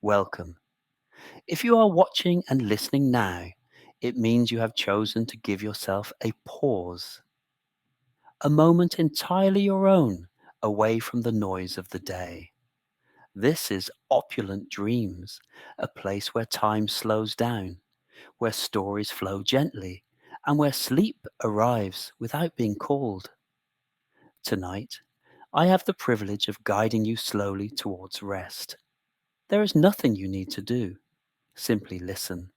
welcome. If you are watching and listening now, it means you have chosen to give yourself a pause, a moment entirely your own, away from the noise of the day. This is Opulent Dreams, a place where time slows down, where stories flow gently, and where sleep arrives without being called. Tonight, I have the privilege of guiding you slowly towards rest. There is nothing you need to do. Simply listen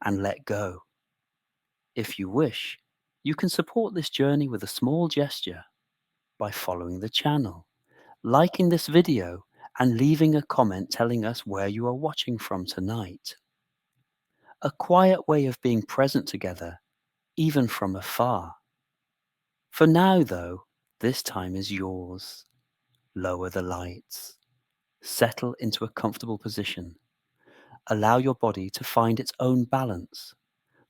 and let go. If you wish, you can support this journey with a small gesture by following the channel, liking this video, and leaving a comment telling us where you are watching from tonight. A quiet way of being present together, even from afar. For now, though, this time is yours. Lower the lights. Settle into a comfortable position. Allow your body to find its own balance.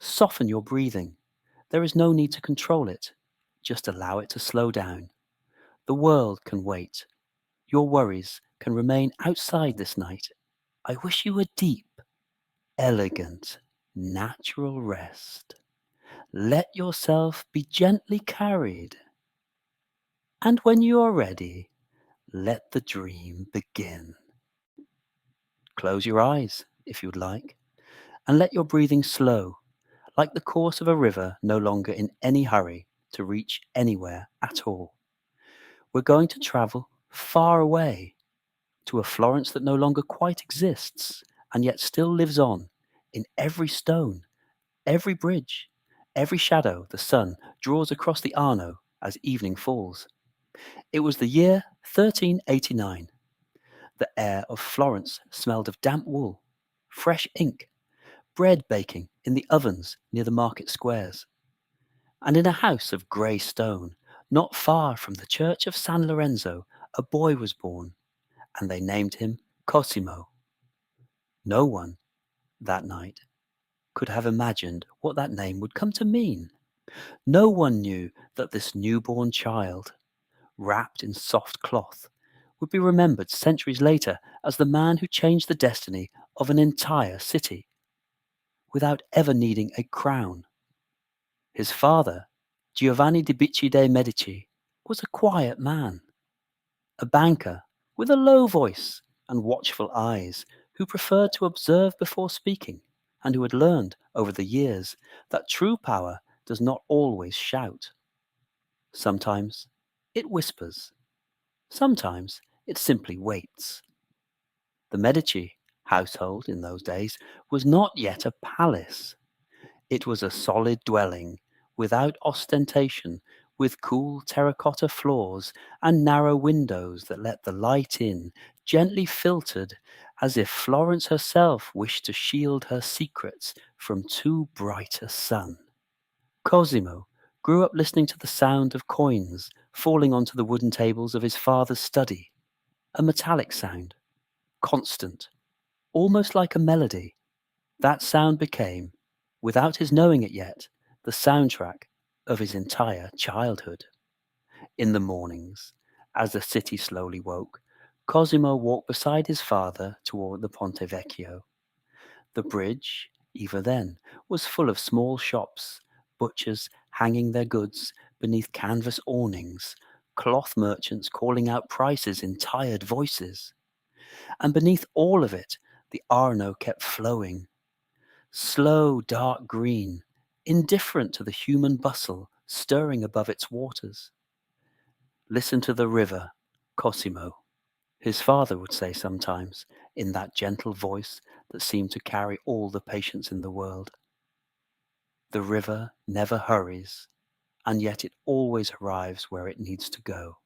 Soften your breathing. There is no need to control it. Just allow it to slow down. The world can wait. Your worries can remain outside this night. I wish you a deep, elegant, natural rest. Let yourself be gently carried. And when you are ready, let the dream begin. Close your eyes, if you'd like, and let your breathing slow, like the course of a river, no longer in any hurry to reach anywhere at all. We're going to travel far away to a Florence that no longer quite exists and yet still lives on in every stone, every bridge, every shadow the sun draws across the Arno as evening falls. It was the year 1389. The air of Florence smelled of damp wool, fresh ink, bread baking in the ovens near the market squares. And in a house of grey stone, not far from the church of San Lorenzo, a boy was born, and they named him Cosimo. No one, that night, could have imagined what that name would come to mean. No one knew that this newborn child, wrapped in soft cloth, would be remembered centuries later as the man who changed the destiny of an entire city, without ever needing a crown. His father, Giovanni de Medici, was a quiet man, a banker with a low voice and watchful eyes, who preferred to observe before speaking, and who had learned over the years that true power does not always shout. Sometimes it whispers. Sometimes it simply waits. The Medici household in those days was not yet a palace. It was a solid dwelling, without ostentation, with cool terracotta floors and narrow windows that let the light in, gently filtered, as if Florence herself wished to shield her secrets from too bright a sun. Cosimo grew up listening to the sound of coins falling onto the wooden tables of his father's study, a metallic sound, constant, almost like a melody. That sound became, without his knowing it yet, the soundtrack of his entire childhood. In the mornings, as the city slowly woke, Cosimo walked beside his father toward the Ponte Vecchio. The bridge, even then, was full of small shops, butchers hanging their goods beneath canvas awnings, cloth merchants calling out prices in tired voices. And beneath all of it, the Arno kept flowing, slow dark green, indifferent to the human bustle stirring above its waters. Listen to the river, Cosimo, his father would say sometimes, in that gentle voice that seemed to carry all the patience in the world. The river never hurries, and yet it always arrives where it needs to go.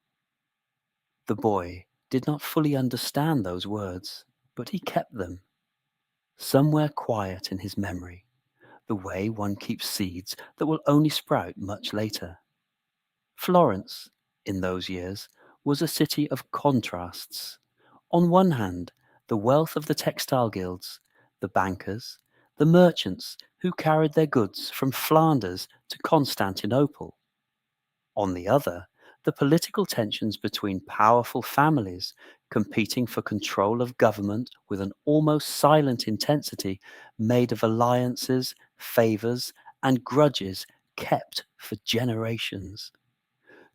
The boy did not fully understand those words, but he kept them, somewhere quiet in his memory, the way one keeps seeds that will only sprout much later. Florence, in those years, was a city of contrasts. On one hand, the wealth of the textile guilds, the bankers, the merchants who carried their goods from Flanders to Constantinople. On the other, the political tensions between powerful families competing for control of government with an almost silent intensity made of alliances, favours, and grudges kept for generations.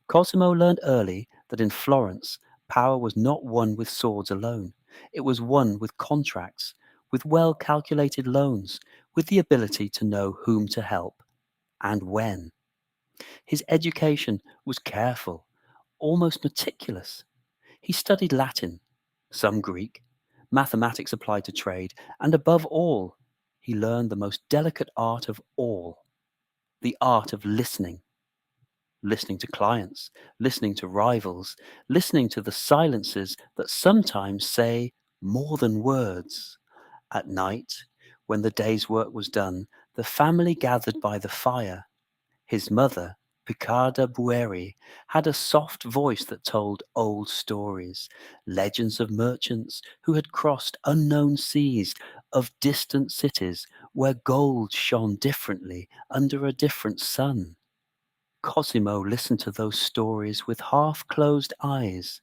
Cosimo learned early that in Florence, power was not won with swords alone. It was won with contracts, with well calculated loans, with the ability to know whom to help and when. His education was careful, almost meticulous. He studied Latin, some Greek, mathematics applied to trade, and above all, he learned the most delicate art of all, the art of listening. Listening to clients, listening to rivals, listening to the silences that sometimes say more than words. At night, when the day's work was done, the family gathered by the fire. His mother, Piccarda Bueri, had a soft voice that told old stories, legends of merchants who had crossed unknown seas, of distant cities where gold shone differently under a different sun. Cosimo listened to those stories with half-closed eyes,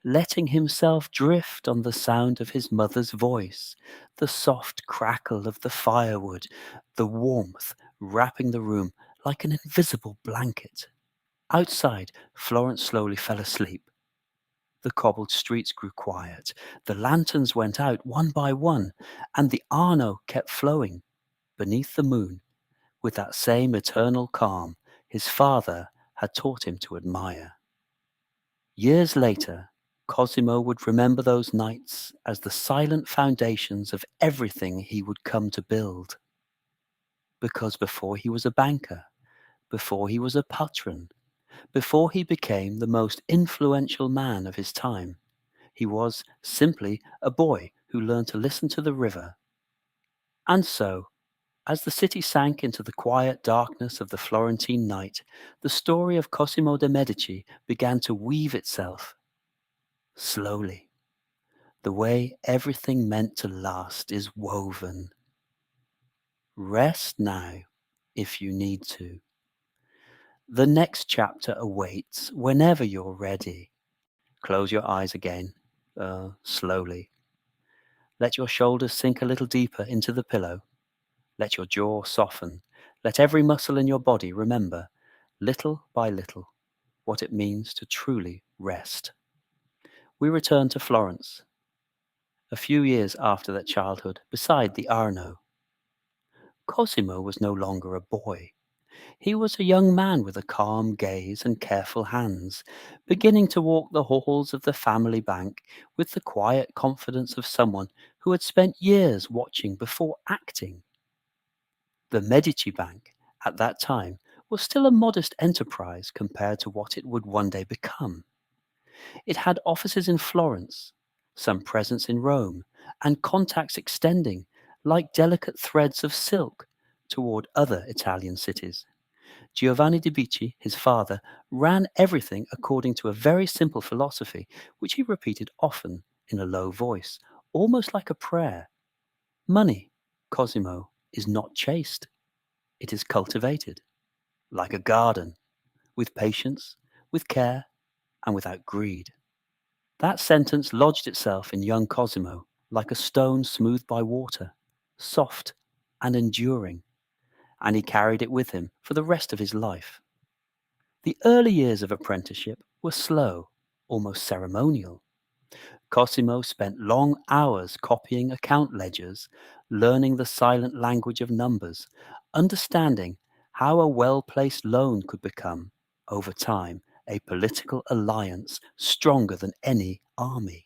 letting himself drift on the sound of his mother's voice, the soft crackle of the firewood, the warmth wrapping the room like an invisible blanket. Outside, Florence slowly fell asleep. The cobbled streets grew quiet, the lanterns went out one by one, and the Arno kept flowing beneath the moon with that same eternal calm his father had taught him to admire. Years later, Cosimo would remember those nights as the silent foundations of everything he would come to build. Because before he was a banker, before he was a patron, before he became the most influential man of his time, he was simply a boy who learned to listen to the river. And so, as the city sank into the quiet darkness of the Florentine night, the story of Cosimo de Medici began to weave itself. Slowly, the way everything meant to last is woven. Rest now, if you need to. The next chapter awaits whenever you're ready. Close your eyes again, slowly. Let your shoulders sink a little deeper into the pillow. Let your jaw soften. Let every muscle in your body remember, little by little, what it means to truly rest. We return to Florence, a few years after that childhood, beside the Arno. Cosimo was no longer a boy. He was a young man with a calm gaze and careful hands, beginning to walk the halls of the family bank with the quiet confidence of someone who had spent years watching before acting. The Medici Bank, at that time, was still a modest enterprise compared to what it would one day become. It had offices in Florence, some presence in Rome, and contacts extending, like delicate threads of silk, toward other Italian cities. Giovanni de Medici, his father, ran everything according to a very simple philosophy, which he repeated often in a low voice, almost like a prayer. Money, Cosimo, is not chased. It is cultivated, like a garden, with patience, with care, and without greed. That sentence lodged itself in young Cosimo like a stone smoothed by water, soft and enduring, and he carried it with him for the rest of his life. The early years of apprenticeship were slow, almost ceremonial. Cosimo spent long hours copying account ledgers, learning the silent language of numbers, understanding how a well-placed loan could become, over time, a political alliance stronger than any army.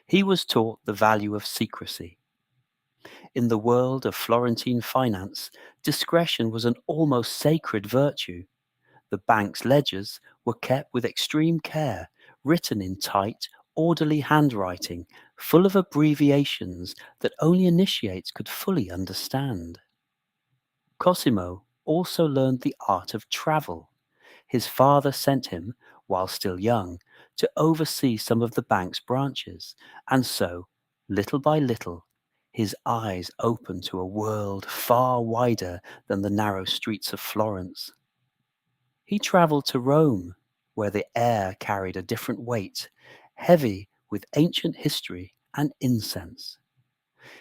He was taught the value of secrecy. In the world of Florentine finance, discretion was an almost sacred virtue. The bank's ledgers were kept with extreme care, written in tight, orderly handwriting, full of abbreviations that only initiates could fully understand. Cosimo also learned the art of travel. His father sent him, while still young, to oversee some of the bank's branches, and so, little by little, his eyes opened to a world far wider than the narrow streets of Florence. He travelled to Rome, where the air carried a different weight, heavy with ancient history and incense.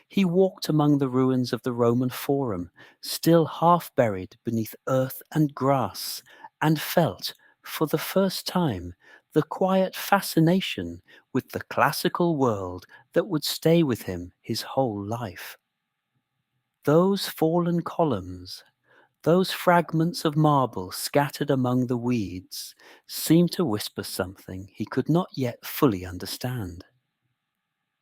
He walked among the ruins of the Roman Forum, still half buried beneath earth and grass, and felt, for the first time, the quiet fascination with the classical world that would stay with him his whole life. Those fallen columns, those fragments of marble scattered among the weeds, seemed to whisper something he could not yet fully understand.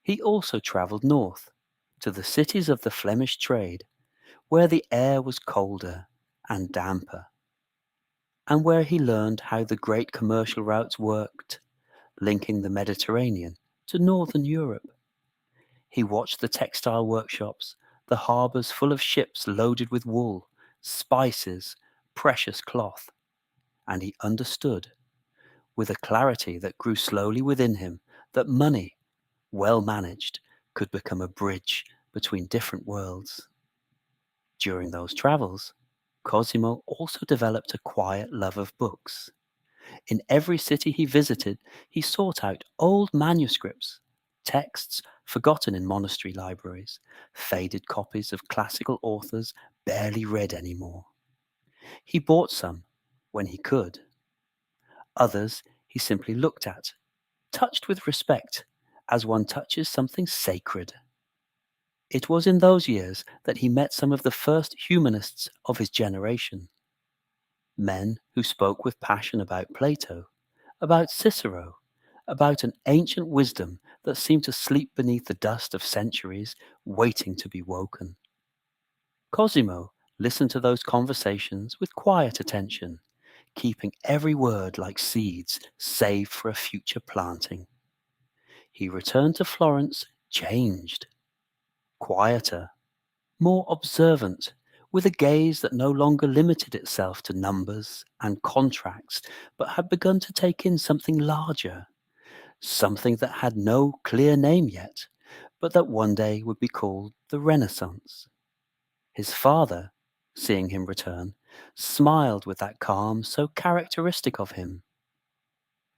He also travelled north, to the cities of the Flemish trade, where the air was colder and damper, and where he learned how the great commercial routes worked, linking the Mediterranean to northern Europe. He watched the textile workshops, the harbours full of ships loaded with wool, spices, precious cloth, and he understood, with a clarity that grew slowly within him, that money, well managed, could become a bridge between different worlds. During those travels, Cosimo also developed a quiet love of books. In every city he visited, he sought out old manuscripts, texts forgotten in monastery libraries, faded copies of classical authors barely read anymore. He bought some when he could. Others he simply looked at, touched with respect, as one touches something sacred. It was in those years that he met some of the first humanists of his generation. Men who spoke with passion about Plato, about Cicero, about an ancient wisdom that seemed to sleep beneath the dust of centuries, waiting to be woken. Cosimo listened to those conversations with quiet attention, keeping every word like seeds saved for a future planting. He returned to Florence changed, quieter, more observant, with a gaze that no longer limited itself to numbers and contracts, but had begun to take in something larger, something that had no clear name yet, but that one day would be called the Renaissance. His father, seeing him return, smiled with that calm so characteristic of him.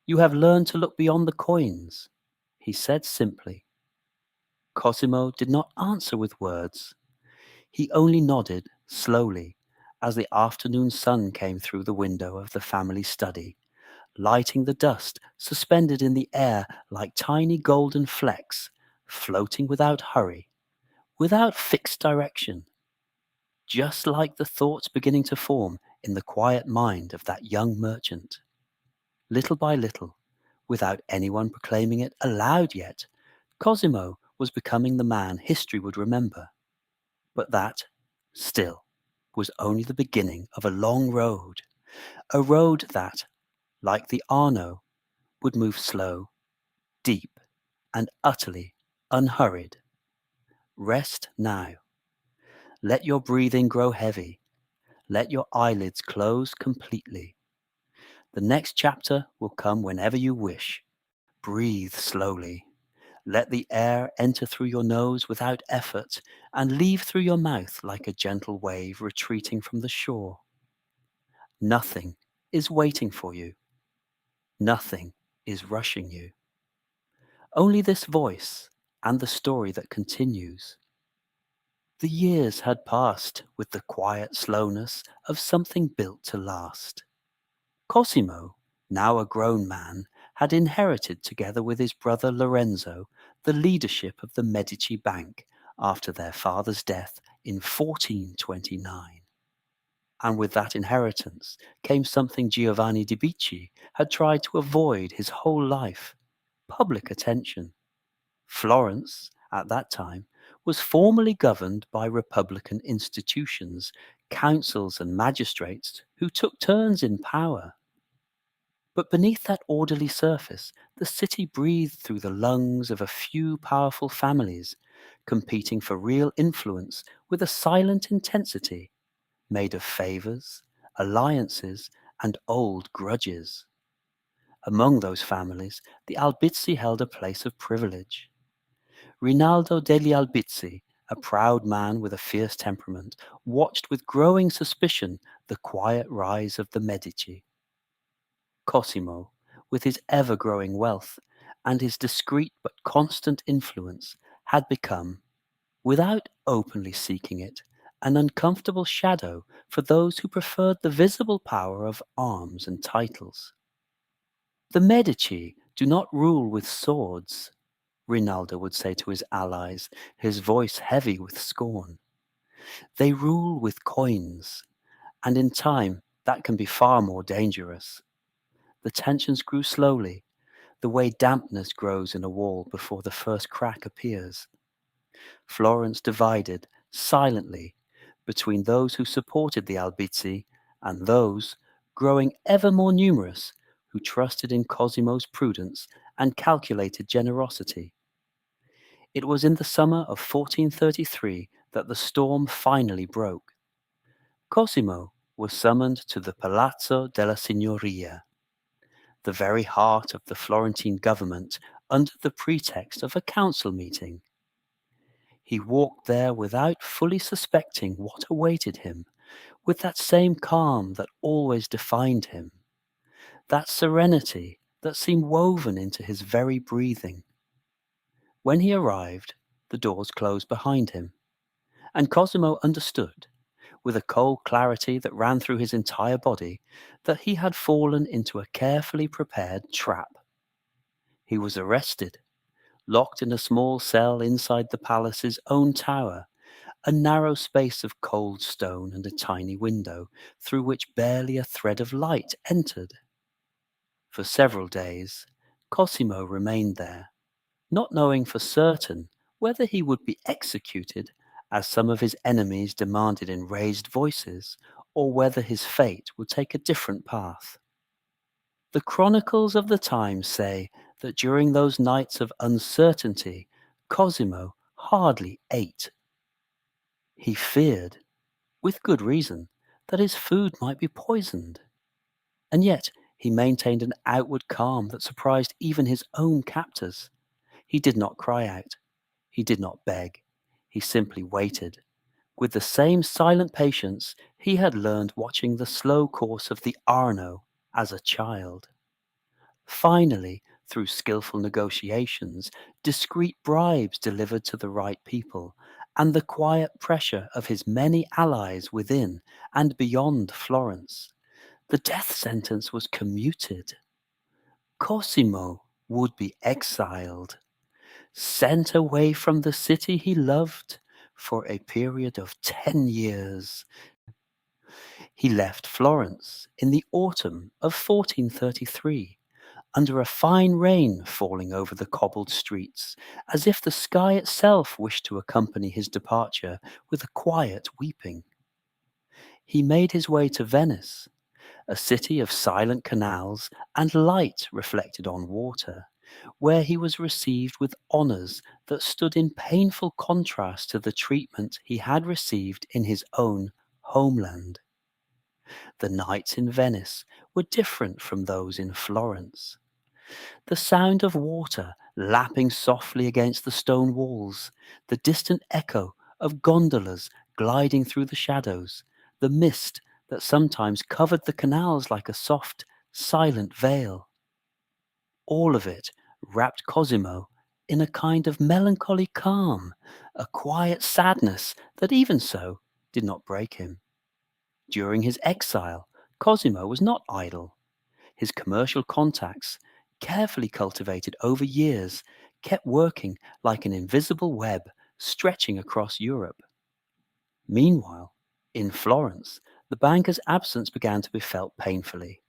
"You have learned to look beyond the coins," he said simply. Cosimo did not answer with words. He only nodded slowly as the afternoon sun came through the window of the family study, lighting the dust suspended in the air like tiny golden flecks, floating without hurry, without fixed direction, just like the thoughts beginning to form in the quiet mind of that young merchant. Little by little, without anyone proclaiming it aloud yet, Cosimo was becoming the man history would remember. But that, still, was only the beginning of a long road, a road that, like the Arno, would move slow, deep, and utterly unhurried. Rest now. Let your breathing grow heavy. Let your eyelids close completely. The next chapter will come whenever you wish. Breathe slowly. Let the air enter through your nose without effort and leave through your mouth like a gentle wave retreating from the shore. Nothing is waiting for you. Nothing is rushing you. Only this voice and the story that continues. The years had passed with the quiet slowness of something built to last. Cosimo, now a grown man, had inherited together with his brother Lorenzo the leadership of the Medici Bank after their father's death in 1429. And with that inheritance came something Giovanni de Medici had tried to avoid his whole life: public attention. Florence, at that time, was formally governed by republican institutions, councils and magistrates who took turns in power. But beneath that orderly surface, the city breathed through the lungs of a few powerful families, competing for real influence with a silent intensity, made of favours, alliances, and old grudges. Among those families, the Albizzi held a place of privilege. Rinaldo degli Albizzi, a proud man with a fierce temperament, watched with growing suspicion the quiet rise of the Medici. Cosimo, with his ever-growing wealth, and his discreet but constant influence had become, without openly seeking it, an uncomfortable shadow for those who preferred the visible power of arms and titles. The Medici do not rule with swords, Rinaldo would say to his allies, his voice heavy with scorn. They rule with coins, and in time that can be far more dangerous. The tensions grew slowly, the way dampness grows in a wall before the first crack appears. Florence divided, silently, between those who supported the Albizzi and those, growing ever more numerous, who trusted in Cosimo's prudence and calculated generosity. It was in the summer of 1433 that the storm finally broke. Cosimo was summoned to the Palazzo della Signoria, the very heart of the Florentine government, under the pretext of a council meeting. He walked there without fully suspecting what awaited him, with that same calm that always defined him, that serenity that seemed woven into his very breathing. When he arrived, the doors closed behind him, and Cosimo understood, with a cold clarity that ran through his entire body, that he had fallen into a carefully prepared trap. He was arrested, locked in a small cell inside the palace's own tower, a narrow space of cold stone and a tiny window, through which barely a thread of light entered. For several days, Cosimo remained there, not knowing for certain whether he would be executed, as some of his enemies demanded in raised voices, or whether his fate would take a different path. The chronicles of the time say that during those nights of uncertainty, Cosimo hardly ate. He feared, with good reason, that his food might be poisoned. And yet he maintained an outward calm that surprised even his own captors. He did not cry out. He did not beg. He simply waited, with the same silent patience he had learned watching the slow course of the Arno as a child. Finally, through skilful negotiations, discreet bribes delivered to the right people, and the quiet pressure of his many allies within and beyond Florence, the death sentence was commuted. Cosimo would be exiled, sent away from the city he loved for a period of 10 years. He left Florence in the autumn of 1433, under a fine rain falling over the cobbled streets, as if the sky itself wished to accompany his departure with a quiet weeping. He made his way to Venice, a city of silent canals and light reflected on water, where he was received with honours that stood in painful contrast to the treatment he had received in his own homeland. The nights in Venice were different from those in Florence. The sound of water lapping softly against the stone walls, the distant echo of gondolas gliding through the shadows, the mist that sometimes covered the canals like a soft, silent veil. All of it wrapped Cosimo in a kind of melancholy calm, a quiet sadness that even so did not break him. During his exile, Cosimo was not idle. His commercial contacts, carefully cultivated over years, kept working like an invisible web stretching across Europe. Meanwhile, in Florence, the banker's absence began to be felt painfully.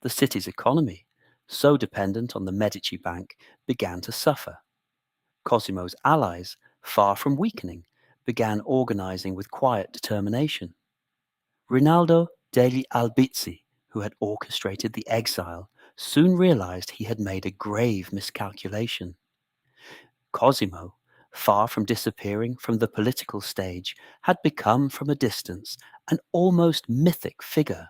The city's economy, so dependent on the Medici Bank, began to suffer. Cosimo's allies, far from weakening, began organizing with quiet determination. Rinaldo degli Albizzi, who had orchestrated the exile, soon realized he had made a grave miscalculation. Cosimo, far from disappearing from the political stage, had become from a distance an almost mythic figure.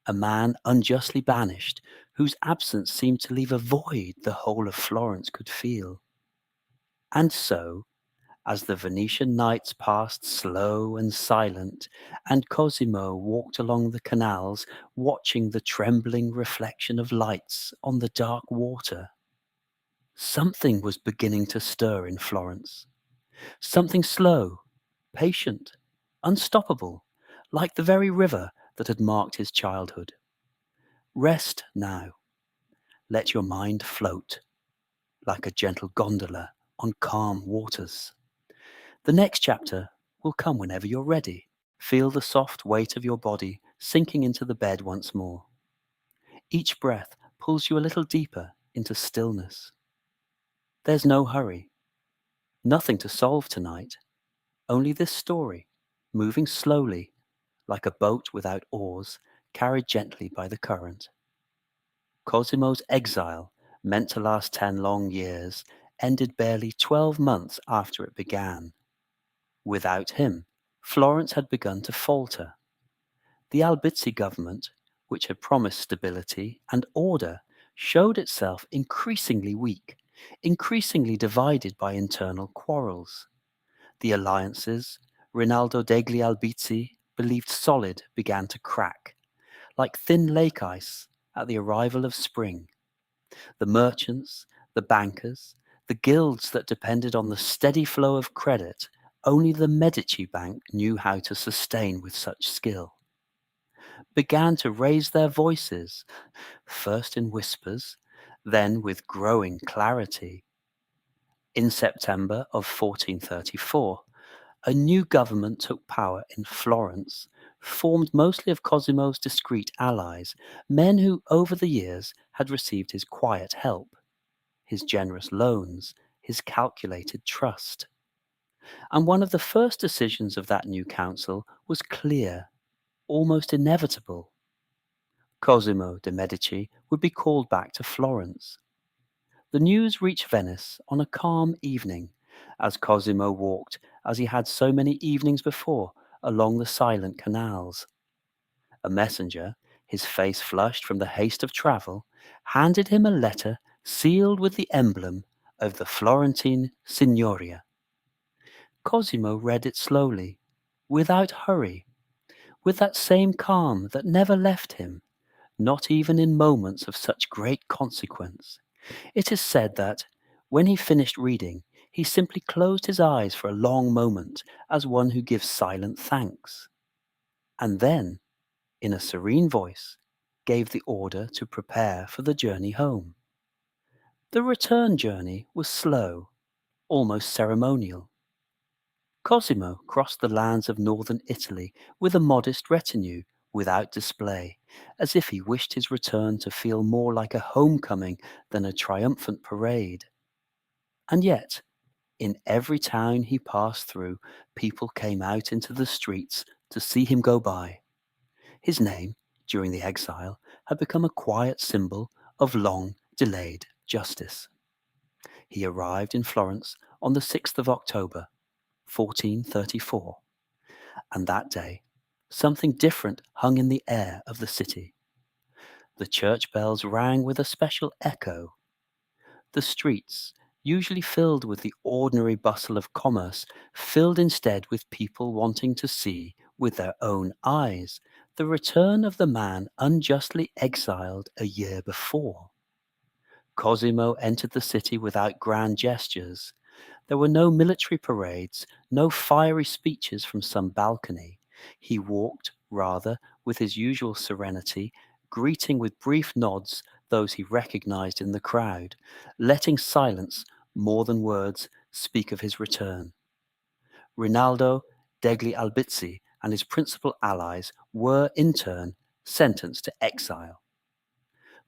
A man unjustly banished, whose absence seemed to leave a void the whole of Florence could feel. And so, as the Venetian nights passed slow and silent, and Cosimo walked along the canals, watching the trembling reflection of lights on the dark water, Something was beginning to stir in Florence. Something slow, patient, unstoppable, like the very river that had marked his childhood. Rest now. Let your mind float, like a gentle gondola on calm waters. The next chapter will come whenever you're ready. Feel the soft weight of your body sinking into the bed once more. Each breath pulls you a little deeper into stillness. There's no hurry, nothing to solve tonight, only this story, moving slowly, like a boat without oars, carried gently by the current. Cosimo's exile, meant to last 10 long years, ended barely 12 months after it began. Without him, Florence had begun to falter. The Albizzi government, which had promised stability and order, showed itself increasingly weak, increasingly divided by internal quarrels. The alliances Rinaldo degli Albizzi believed solid began to crack, like thin lake ice at the arrival of spring. The merchants, the bankers, the guilds that depended on the steady flow of credit only the Medici Bank knew how to sustain with such skill, began to raise their voices, first in whispers, then with growing clarity. In September of 1434, a new government took power in Florence, formed mostly of Cosimo's discreet allies, men who over the years had received his quiet help, his generous loans, his calculated trust. And one of the first decisions of that new council was clear, almost inevitable. Cosimo de Medici would be called back to Florence. The news reached Venice on a calm evening, as Cosimo walked, as he had so many evenings before, along the silent canals. A messenger, his face flushed from the haste of travel, handed him a letter sealed with the emblem of the Florentine Signoria. Cosimo read it slowly, without hurry, with that same calm that never left him, not even in moments of such great consequence. It is said that, when he finished reading, he simply closed his eyes for a long moment, as one who gives silent thanks, and then, in a serene voice, gave the order to prepare for the journey home. The return journey was slow, almost ceremonial. Cosimo crossed the lands of northern Italy with a modest retinue, without display, as if he wished his return to feel more like a homecoming than a triumphant parade. And yet, in every town he passed through, people came out into the streets to see him go by. His name, during the exile, had become a quiet symbol of long-delayed justice. He arrived in Florence on the 6th of October, 1434, and that day something different hung in the air of the city. The church bells rang with a special echo. The streets, usually filled with the ordinary bustle of commerce, filled instead with people wanting to see, with their own eyes, the return of the man unjustly exiled a year before. Cosimo entered the city without grand gestures. There were no military parades, no fiery speeches from some balcony. He walked, rather, with his usual serenity, greeting with brief nods those he recognized in the crowd, letting silence, more than words, speak of his return. Rinaldo degli Albizzi and his principal allies were, in turn, sentenced to exile.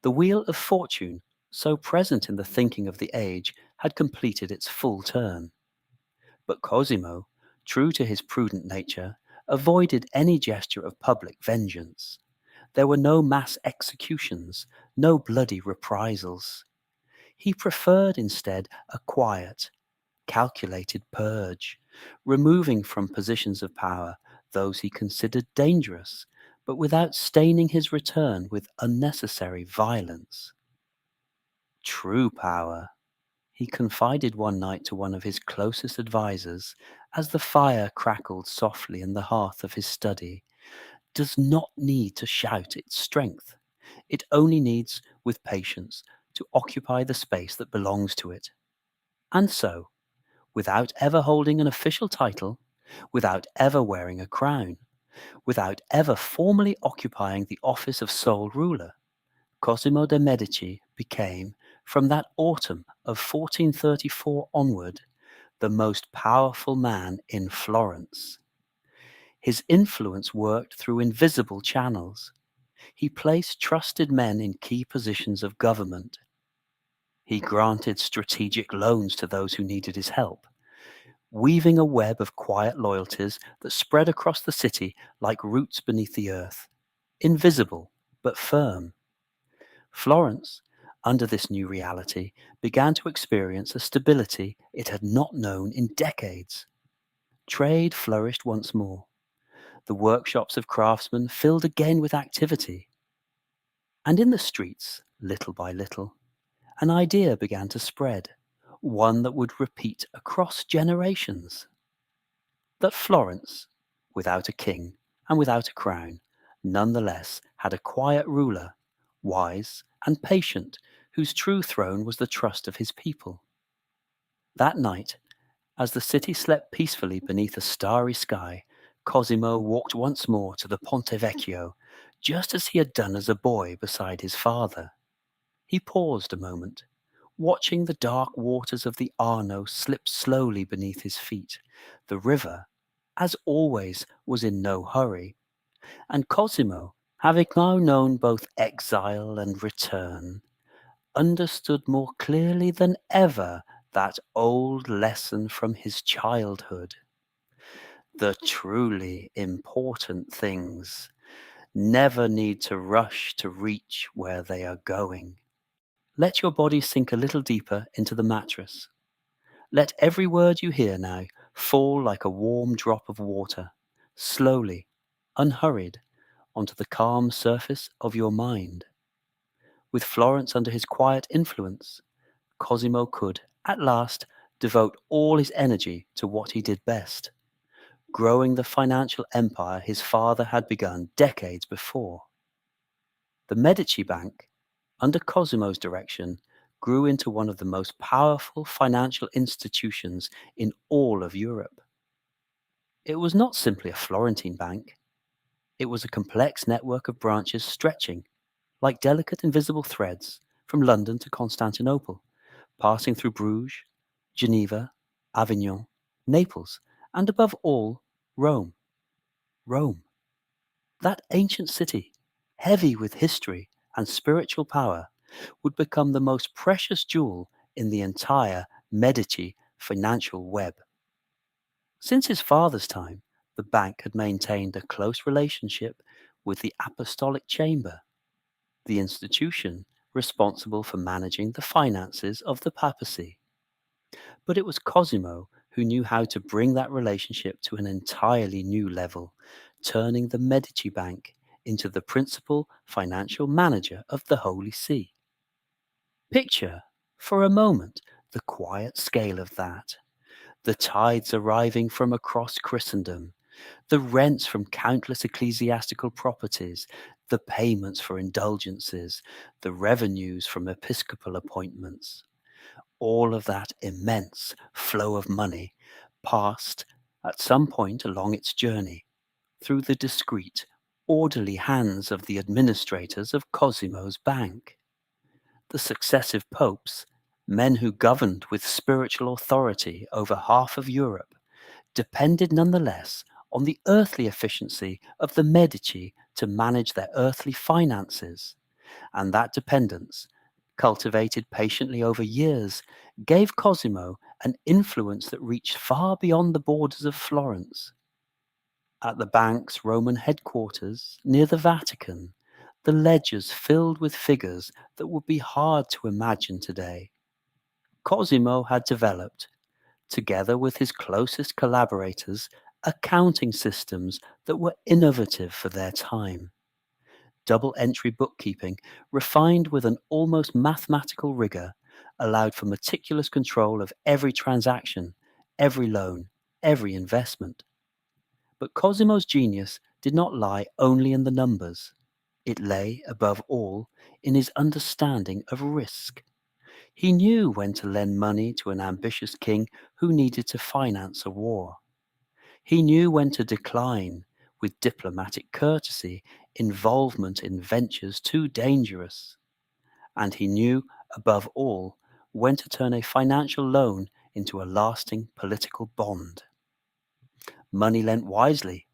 The wheel of fortune, so present in the thinking of the age, had completed its full turn. But Cosimo, true to his prudent nature, avoided any gesture of public vengeance. There were no mass executions, no bloody reprisals. He preferred instead a quiet, calculated purge, removing from positions of power those he considered dangerous, but without staining his return with unnecessary violence. True power, he confided one night to one of his closest advisers, as the fire crackled softly in the hearth of his study, does not need to shout its strength. It only needs, with patience, to occupy the space that belongs to it. And so, without ever holding an official title, without ever wearing a crown, without ever formally occupying the office of sole ruler, Cosimo de Medici became, from that autumn of 1434 onward, the most powerful man in Florence. His influence worked through invisible channels. He placed trusted men in key positions of government. He granted strategic loans to those who needed his help, weaving a web of quiet loyalties that spread across the city like roots beneath the earth, invisible but firm. Florence, under this new reality, began to experience a stability it had not known in decades. Trade flourished once more. The workshops of craftsmen filled again with activity. And in the streets, little by little, an idea began to spread, one that would repeat across generations. That Florence, without a king and without a crown, nonetheless had a quiet ruler, wise and patient, whose true throne was the trust of his people. That night, as the city slept peacefully beneath a starry sky, Cosimo walked once more to the Ponte Vecchio, just as he had done as a boy beside his father. He paused a moment, watching the dark waters of the Arno slip slowly beneath his feet. The river, as always, was in no hurry, and Cosimo, having now known both exile and return, understood more clearly than ever that old lesson from his childhood. The truly important things never need to rush to reach where they are going. Let your body sink a little deeper into the mattress. Let every word you hear now fall like a warm drop of water, slowly, unhurried, onto the calm surface of your mind. With Florence under his quiet influence, Cosimo could, at last, devote all his energy to what he did best, growing the financial empire his father had begun decades before. The Medici Bank, under Cosimo's direction, grew into one of the most powerful financial institutions in all of Europe. It was not simply a Florentine bank. It was a complex network of branches stretching, like delicate invisible threads, from London to Constantinople, passing through Bruges, Geneva, Avignon, Naples, and above all, Rome. Rome. That ancient city, heavy with history and spiritual power, would become the most precious jewel in the entire Medici financial web. Since his father's time, the bank had maintained a close relationship with the Apostolic Chamber, the institution responsible for managing the finances of the papacy. But it was Cosimo who knew how to bring that relationship to an entirely new level, turning the Medici Bank into the principal financial manager of the Holy See. Picture, for a moment, the quiet scale of that. The tithes arriving from across Christendom, the rents from countless ecclesiastical properties, the payments for indulgences, the revenues from episcopal appointments. All of that immense flow of money passed, at some point along its journey, through the discreet, orderly hands of the administrators of Cosimo's bank. The successive popes, men who governed with spiritual authority over half of Europe, depended nonetheless on the earthly efficiency of the Medici to manage their earthly finances, and that dependence, cultivated patiently over years, gave Cosimo an influence that reached far beyond the borders of Florence. At the bank's Roman headquarters, near the Vatican, the ledgers filled with figures that would be hard to imagine today. Cosimo had developed, together with his closest collaborators, accounting systems that were innovative for their time. Double-entry bookkeeping, refined with an almost mathematical rigor, allowed for meticulous control of every transaction, every loan, every investment. But Cosimo's genius did not lie only in the numbers. It lay, above all, in his understanding of risk. He knew when to lend money to an ambitious king who needed to finance a war. He knew when to decline, with diplomatic courtesy, involvement in ventures too dangerous. And he knew, above all, when to turn a financial loan into a lasting political bond. Money lent wisely,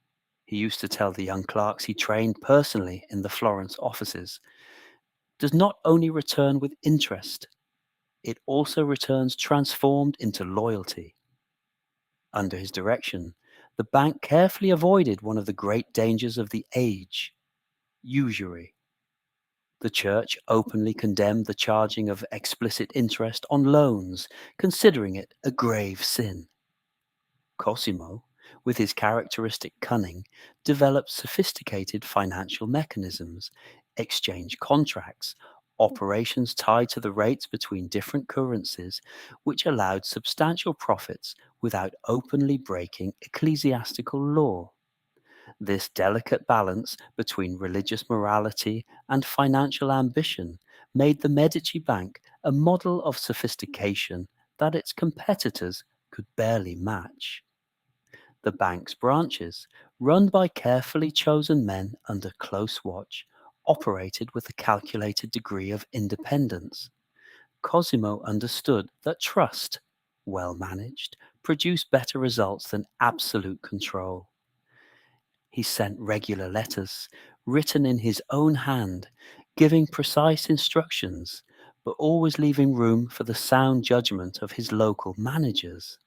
he used to tell the young clerks he trained personally in the Florence offices, does not only return with interest, it also returns transformed into loyalty. Under his direction, the bank carefully avoided one of the great dangers of the age, usury. The Church openly condemned the charging of explicit interest on loans, considering it a grave sin. Cosimo, with his characteristic cunning, developed sophisticated financial mechanisms, exchange contracts, operations tied to the rates between different currencies, which allowed substantial profits without openly breaking ecclesiastical law. This delicate balance between religious morality and financial ambition made the Medici Bank a model of sophistication that its competitors could barely match. The bank's branches, run by carefully chosen men under close watch, operated with a calculated degree of independence. Cosimo understood that trust, well managed, produced better results than absolute control. He sent regular letters, written in his own hand, giving precise instructions, but always leaving room for the sound judgment of his local managers.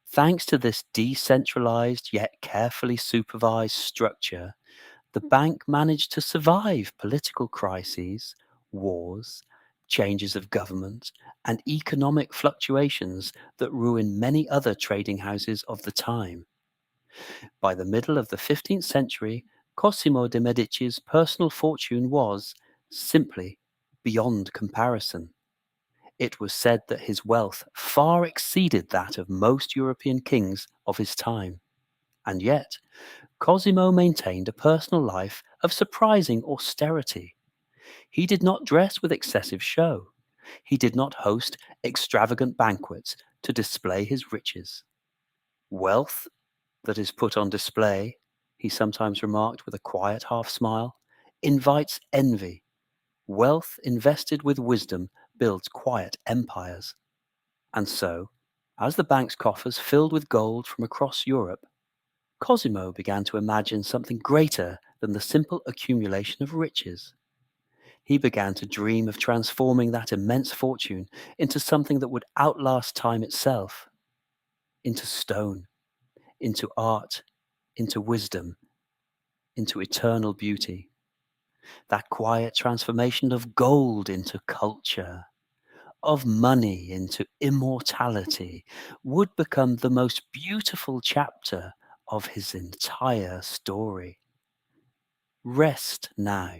Thanks to this decentralized yet carefully supervised structure, the bank managed to survive political crises, wars, changes of government, and economic fluctuations that ruined many other trading houses of the time. By the middle of the 15th century, Cosimo de Medici's personal fortune was, simply, beyond comparison. It was said that his wealth far exceeded that of most European kings of his time. And yet, Cosimo maintained a personal life of surprising austerity. He did not dress with excessive show. He did not host extravagant banquets to display his riches. Wealth that is put on display, he sometimes remarked with a quiet half smile, invites envy. Wealth invested with wisdom builds quiet empires. And so, as the bank's coffers filled with gold from across Europe, Cosimo began to imagine something greater than the simple accumulation of riches. He began to dream of transforming that immense fortune into something that would outlast time itself, into stone, into art, into wisdom, into eternal beauty. That quiet transformation of gold into culture, of money into immortality, would become the most beautiful chapter of his entire story. Rest now.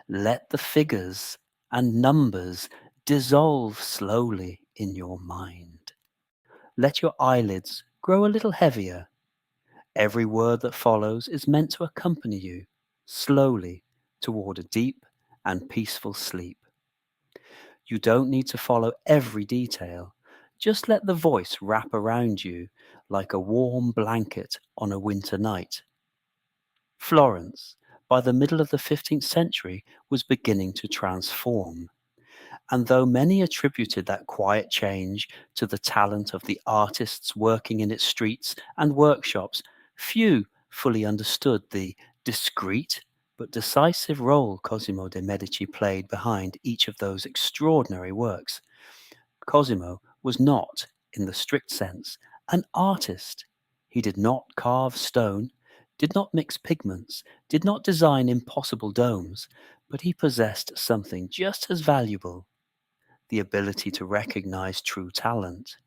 Let the figures and numbers dissolve slowly in your mind. Let your eyelids grow a little heavier. Every word that follows is meant to accompany you, slowly, toward a deep and peaceful sleep. You don't need to follow every detail. Just let the voice wrap around you like a warm blanket on a winter night. Florence, by the middle of the 15th century, was beginning to transform. And though many attributed that quiet change to the talent of the artists working in its streets and workshops, few fully understood the discreet but decisive role Cosimo de' Medici played behind each of those extraordinary works. Cosimo was not, in the strict sense, an artist. He did not carve stone, did not mix pigments, did not design impossible domes, but he possessed something just as valuable: the ability to recognize true talent,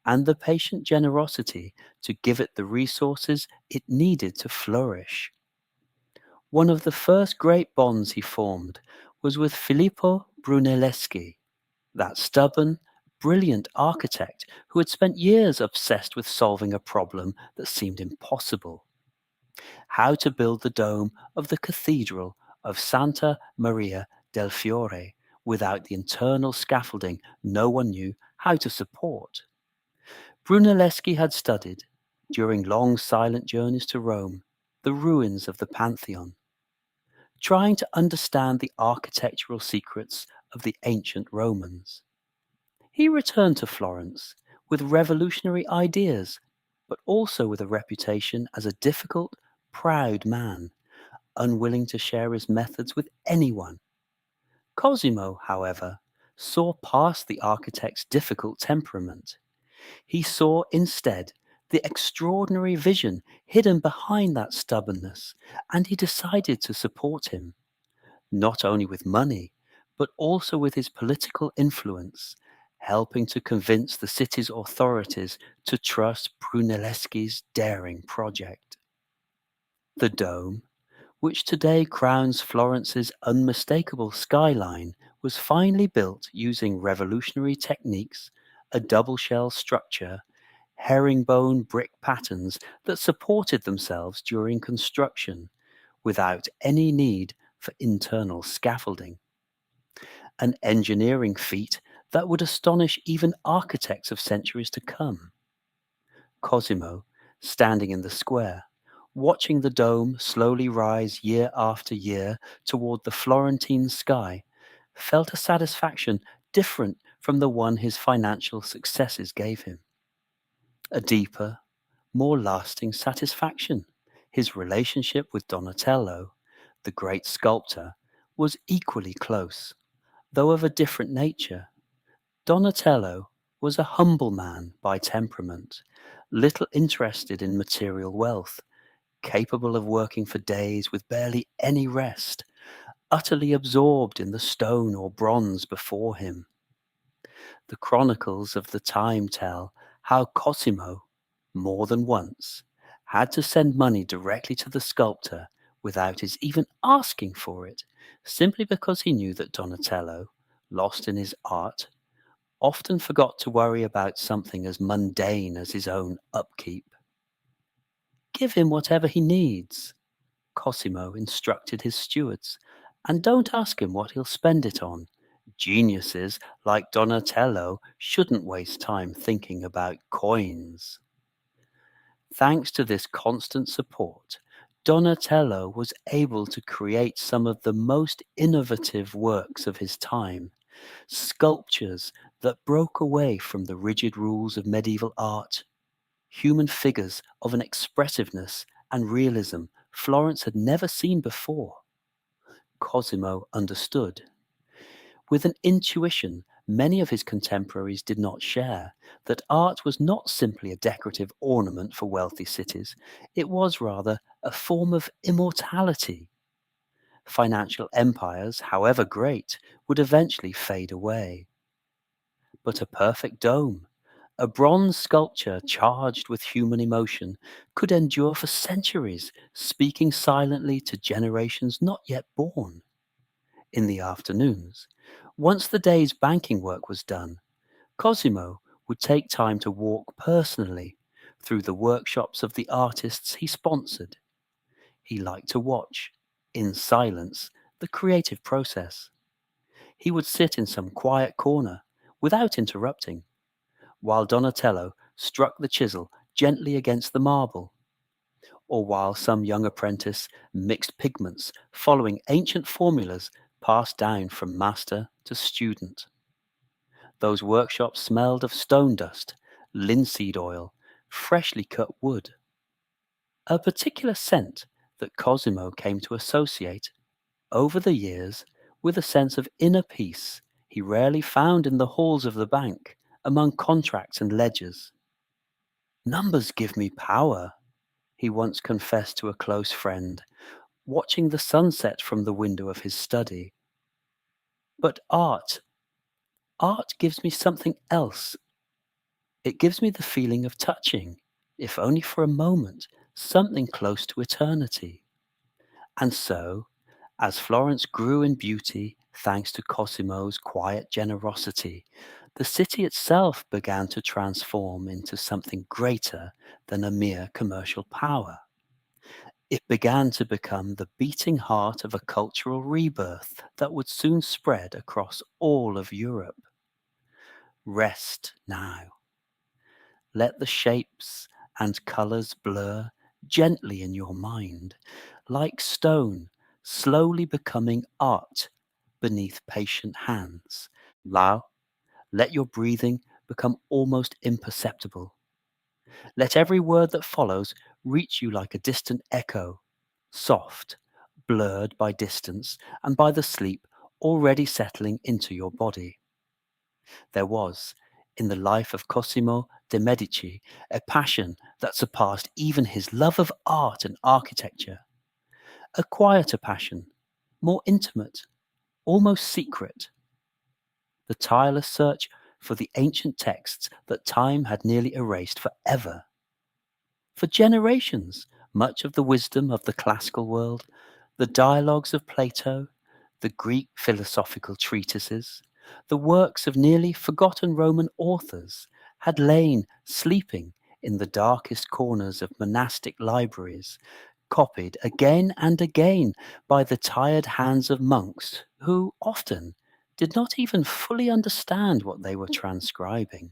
and the patient generosity to give it the resources it needed to flourish. One of the first great bonds he formed was with Filippo Brunelleschi, that stubborn, brilliant architect who had spent years obsessed with solving a problem that seemed impossible. how to build the dome of the Cathedral of Santa Maria del Fiore without the internal scaffolding no one knew how to support. Brunelleschi had studied, during long silent journeys to Rome, the ruins of the Pantheon, trying to understand the architectural secrets of the ancient Romans. He returned to Florence with revolutionary ideas, but also with a reputation as a difficult, proud man, unwilling to share his methods with anyone. Cosimo, however, saw past the architect's difficult temperament. He saw instead the extraordinary vision hidden behind that stubbornness, and he decided to support him, not only with money, but also with his political influence, helping to convince the city's authorities to trust Brunelleschi's daring project. The dome, which today crowns Florence's unmistakable skyline, was finally built using revolutionary techniques, a double-shell structure, herringbone brick patterns that supported themselves during construction, without any need for internal scaffolding. An engineering feat that would astonish even architects of centuries to come. Cosimo, standing in the square, watching the dome slowly rise year after year toward the Florentine sky, felt a satisfaction different from the one his financial successes gave him. A deeper, more lasting satisfaction. His relationship with Donatello, the great sculptor, was equally close, though of a different nature. Donatello was a humble man by temperament, little interested in material wealth, capable of working for days with barely any rest, utterly absorbed in the stone or bronze before him. The chronicles of the time tell how Cosimo, more than once, had to send money directly to the sculptor without his even asking for it, simply because he knew that Donatello, lost in his art, often forgot to worry about something as mundane as his own upkeep. Give him whatever he needs, Cosimo instructed his stewards, and don't ask him what he'll spend it on. Geniuses like Donatello shouldn't waste time thinking about coins. Thanks to this constant support, Donatello was able to create some of the most innovative works of his time, sculptures that broke away from the rigid rules of medieval art, human figures of an expressiveness and realism Florence had never seen before. Cosimo understood. With an intuition many of his contemporaries did not share, that art was not simply a decorative ornament for wealthy cities, it was rather a form of immortality. Financial empires, however great, would eventually fade away. But a perfect dome, a bronze sculpture charged with human emotion, could endure for centuries, speaking silently to generations not yet born. In the afternoons, once the day's banking work was done, Cosimo would take time to walk personally through the workshops of the artists he sponsored. He liked to watch, in silence, the creative process. He would sit in some quiet corner, without interrupting, while Donatello struck the chisel gently against the marble, or while some young apprentice mixed pigments following ancient formulas passed down from master to student. Those workshops smelled of stone dust, linseed oil, freshly cut wood. A particular scent that Cosimo came to associate, over the years, with a sense of inner peace he rarely found in the halls of the bank, among contracts and ledgers. Numbers give me power, he once confessed to a close friend, watching the sunset from the window of his study. But art gives me something else. It gives me the feeling of touching, if only for a moment, something close to eternity. And so, as Florence grew in beauty thanks to Cosimo's quiet generosity, the city itself began to transform into something greater than a mere commercial power. It began to become the beating heart of a cultural rebirth that would soon spread across all of Europe. Rest now. Let the shapes and colours blur gently in your mind, like stone slowly becoming art beneath patient hands. Now, let your breathing become almost imperceptible. Let every word that follows reach you like a distant echo, soft, blurred by distance and by the sleep already settling into your body. There was, in the life of Cosimo de Medici, a passion that surpassed even his love of art and architecture. A quieter passion, more intimate, almost secret. The tireless search for the ancient texts that time had nearly erased forever. For generations, much of the wisdom of the classical world, the dialogues of Plato, the Greek philosophical treatises, the works of nearly forgotten Roman authors had lain sleeping in the darkest corners of monastic libraries, copied again and again by the tired hands of monks who often did not even fully understand what they were transcribing.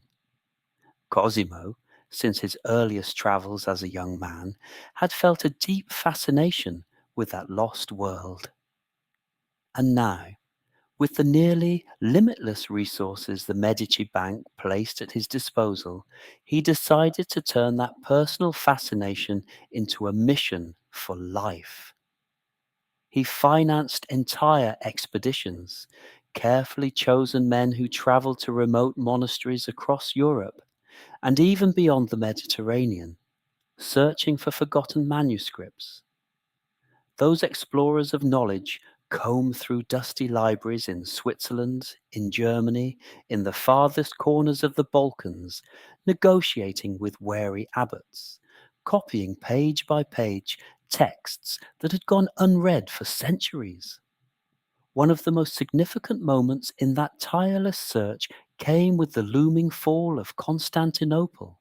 Cosimo, since his earliest travels as a young man, had felt a deep fascination with that lost world. And now, with the nearly limitless resources the Medici Bank placed at his disposal, he decided to turn that personal fascination into a mission for life. He financed entire expeditions, carefully chosen men who traveled to remote monasteries across Europe and even beyond the Mediterranean, searching for forgotten manuscripts. Those explorers of knowledge comb through dusty libraries in Switzerland, in Germany, in the farthest corners of the Balkans, negotiating with wary abbots, copying page by page texts that had gone unread for centuries. One of the most significant moments in that tireless search came with the looming fall of Constantinople.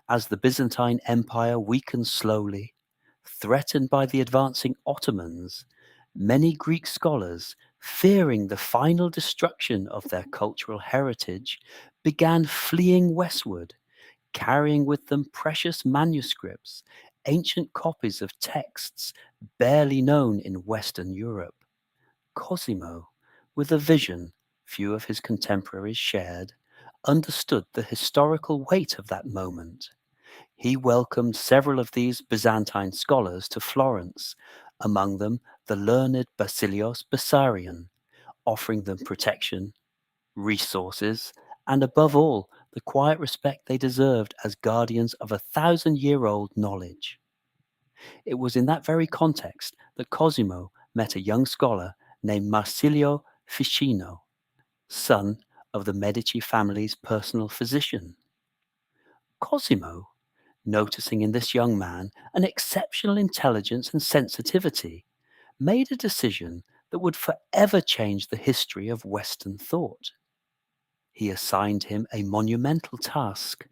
As the Byzantine Empire weakened slowly, threatened by the advancing Ottomans, many Greek scholars, fearing the final destruction of their cultural heritage, began fleeing westward, carrying with them precious manuscripts, ancient copies of texts barely known in Western Europe. Cosimo, with a vision few of his contemporaries shared, understood the historical weight of that moment. He welcomed several of these Byzantine scholars to Florence, among them the learned Basilios Bessarion, offering them protection, resources, and above all, the quiet respect they deserved as guardians of 1,000-year-old knowledge. It was in that very context that Cosimo met a young scholar named Marsilio Ficino, son of the Medici family's personal physician. Cosimo, noticing in this young man an exceptional intelligence and sensitivity, made a decision that would forever change the history of Western thought. He assigned him a monumental task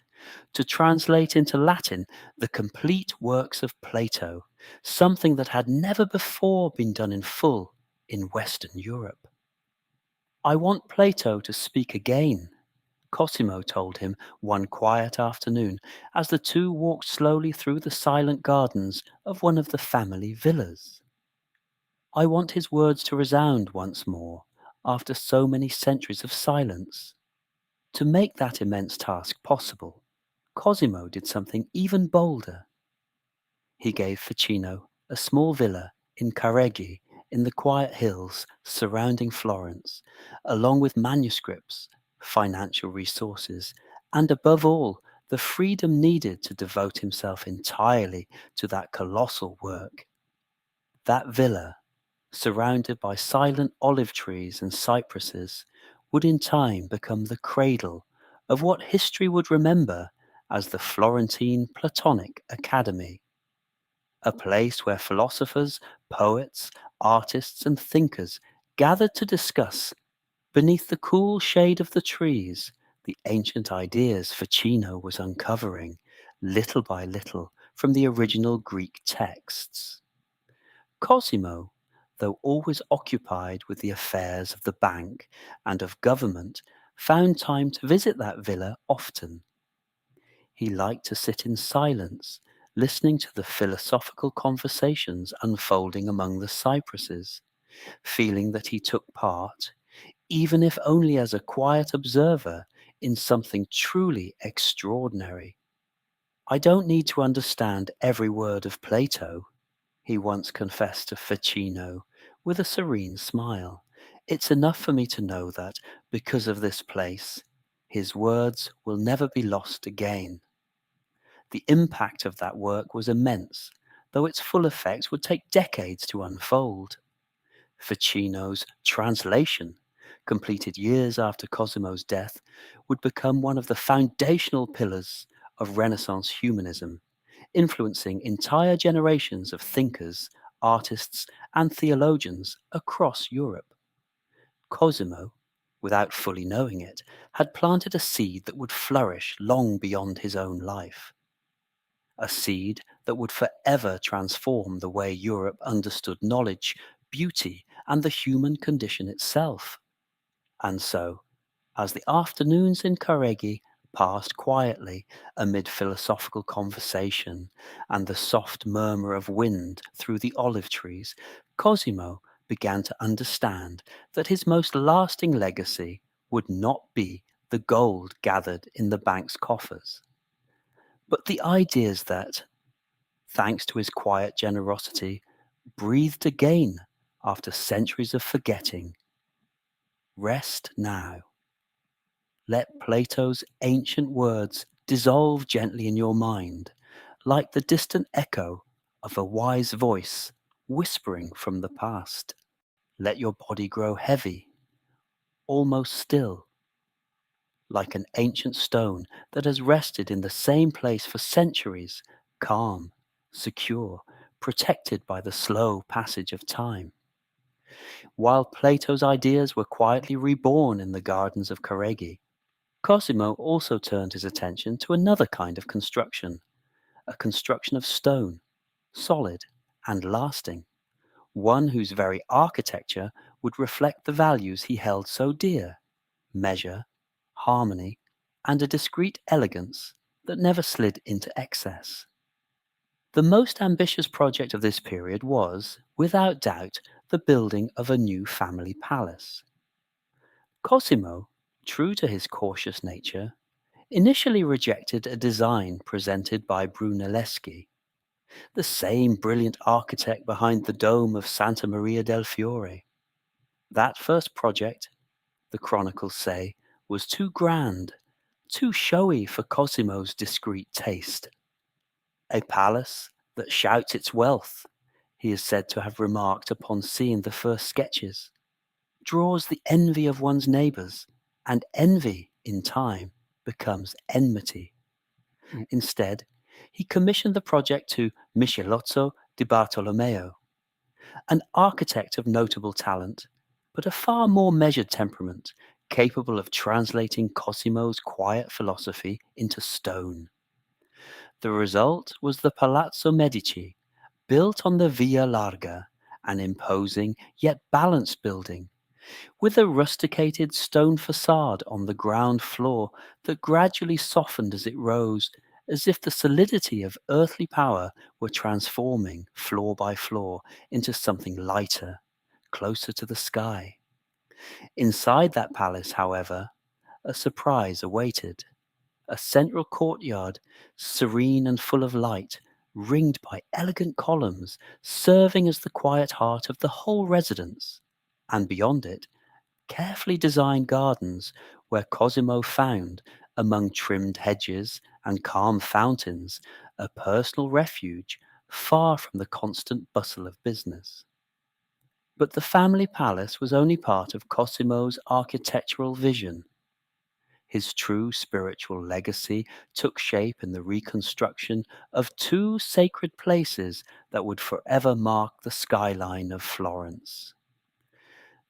to translate into Latin the complete works of Plato, something that had never before been done in full in Western Europe. "I want Plato to speak again," Cosimo told him one quiet afternoon as the two walked slowly through the silent gardens of one of the family villas. "I want his words to resound once more after so many centuries of silence." To make that immense task possible, Cosimo did something even bolder. He gave Ficino a small villa in Careggi in the quiet hills surrounding Florence, along with manuscripts, financial resources, and above all, the freedom needed to devote himself entirely to that colossal work. That villa, surrounded by silent olive trees and cypresses, would in time become the cradle of what history would remember as the Florentine Platonic Academy, a place where philosophers, poets, artists, and thinkers gathered to discuss, beneath the cool shade of the trees, the ancient ideas Ficino was uncovering, little by little, from the original Greek texts. Cosimo, though always occupied with the affairs of the bank and of government, found time to visit that villa often. He liked to sit in silence, listening to the philosophical conversations unfolding among the cypresses, feeling that he took part, even if only as a quiet observer, in something truly extraordinary. "I don't need to understand every word of Plato," he once confessed to Ficino, with a serene smile. "It's enough for me to know that, because of this place, his words will never be lost again." The impact of that work was immense, though its full effects would take decades to unfold. Ficino's translation, completed years after Cosimo's death, would become one of the foundational pillars of Renaissance humanism, influencing entire generations of thinkers, artists, and theologians across Europe. Cosimo, without fully knowing it, had planted a seed that would flourish long beyond his own life. A seed that would forever transform the way Europe understood knowledge, beauty, and the human condition itself. And so, as the afternoons in Careggi passed quietly amid philosophical conversation and the soft murmur of wind through the olive trees, Cosimo began to understand that his most lasting legacy would not be the gold gathered in the bank's coffers, but the ideas that, thanks to his quiet generosity, breathed again after centuries of forgetting. Rest now. Let Plato's ancient words dissolve gently in your mind, like the distant echo of a wise voice whispering from the past. Let your body grow heavy, almost still, like an ancient stone that has rested in the same place for centuries, calm, secure, protected by the slow passage of time. While Plato's ideas were quietly reborn in the gardens of Careggi, Cosimo also turned his attention to another kind of construction, a construction of stone, solid and lasting, one whose very architecture would reflect the values he held so dear: measure, harmony, and a discreet elegance that never slid into excess. The most ambitious project of this period was, without doubt, the building of a new family palace. Cosimo, true to his cautious nature, initially rejected a design presented by Brunelleschi, the same brilliant architect behind the dome of Santa Maria del Fiore. That first project, the chronicles say, was too grand, too showy for Cosimo's discreet taste. A palace that shouts its wealth, he is said to have remarked upon seeing the first sketches, draws the envy of one's neighbors, and envy, in time, becomes enmity. Instead, he commissioned the project to Michelozzo di Bartolomeo, an architect of notable talent, but a far more measured temperament, capable of translating Cosimo's quiet philosophy into stone. The result was the Palazzo Medici, built on the Via Larga, an imposing yet balanced building, with a rusticated stone facade on the ground floor that gradually softened as it rose, as if the solidity of earthly power were transforming, floor by floor, into something lighter, closer to the sky. Inside that palace, however, a surprise awaited. A central courtyard, serene and full of light, ringed by elegant columns, serving as the quiet heart of the whole residence, and beyond it, carefully designed gardens where Cosimo found, among trimmed hedges and calm fountains, a personal refuge far from the constant bustle of business. But the family palace was only part of Cosimo's architectural vision. His true spiritual legacy took shape in the reconstruction of two sacred places that would forever mark the skyline of Florence: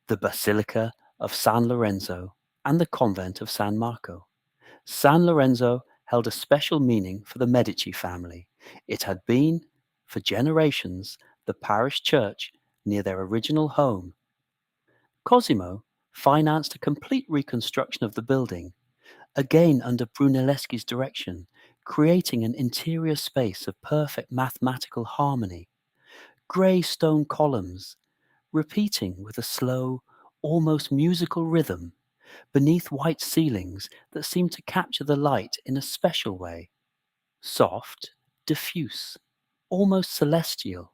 the Basilica of San Lorenzo and the convent of San Marco. San Lorenzo held a special meaning for the Medici family, It had been, for generations, the parish church near their original home. Cosimo financed a complete reconstruction of the building, again under Brunelleschi's direction, creating an interior space of perfect mathematical harmony. Grey stone columns, repeating with a slow, almost musical rhythm, beneath white ceilings that seemed to capture the light in a special way. Soft, diffuse, almost celestial.